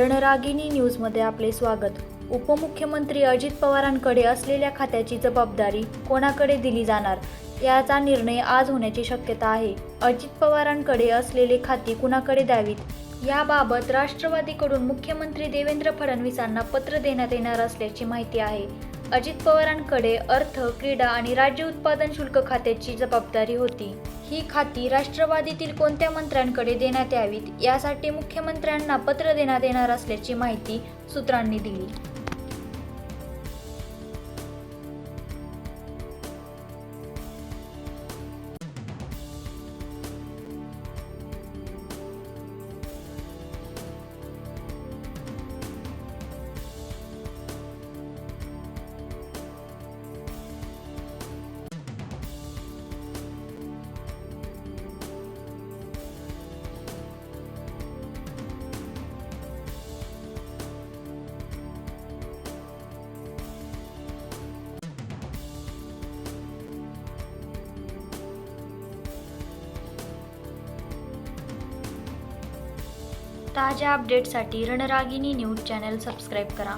रणरागिणी न्यूजमध्ये आपले स्वागत। उपमुख्यमंत्री अजित पवारांकडे असलेल्या खात्याची जबाबदारी कोणाकडे दिली जाणार याचा निर्णय आज होण्याची शक्यता आहे। अजित पवारांकडे असलेले खाती कुणाकडे द्यावीत याबाबत राष्ट्रवादीकडून मुख्यमंत्री देवेंद्र फडणवीसांना पत्र देण्यात येणार असल्याची माहिती आहे। अजित पवारांकडे अर्थ, क्रीडा आणि राज्य उत्पादन शुल्क खात्याची जबाबदारी होती। ही खाती राष्ट्रवादीतील कोणत्या मंत्र्यांकडे देण्यात यावीत यासाठी मुख्यमंत्र्यांना पत्र देण्यात येणार असल्याची माहिती सूत्रांनी दिली। ताज्या अपडेट्ससाठी रणरागिणी न्यूज चॅनल सबस्क्राईब करा।